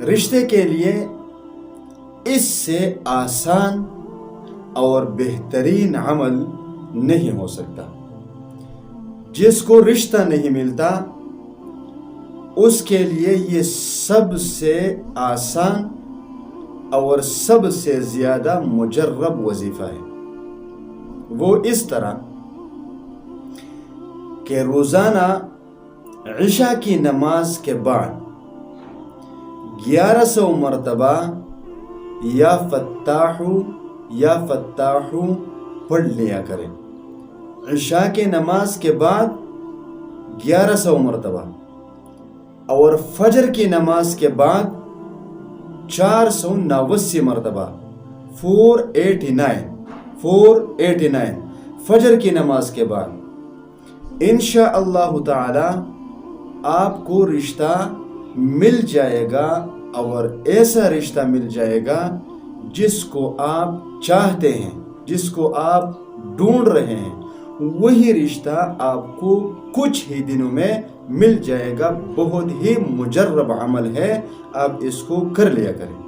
رشتے کے لیے اس سے آسان اور بہترین عمل نہیں ہو سکتا۔ جس کو رشتہ نہیں ملتا اس کے لیے یہ سب سے آسان اور سب سے زیادہ مجرب وظیفہ ہے۔ وہ اس طرح کہ روزانہ عشاء کی نماز کے بعد 1100 مرتبہ یا فتاحو پڑھ لیا کریں۔ عشاء کی نماز کے بعد 1100 مرتبہ اور فجر کی نماز کے بعد 489 مرتبہ 489 فجر کی نماز کے بعد انشاءاللہ تعالی آپ کو رشتہ مل جائے گا، اور ایسا رشتہ مل جائے گا جس کو آپ چاہتے ہیں، جس کو آپ ڈھونڈ رہے ہیں۔ وہی رشتہ آپ کو کچھ ہی دنوں میں مل جائے گا۔ بہت ہی مجرب عمل ہے، آپ اس کو کر لیا کریں۔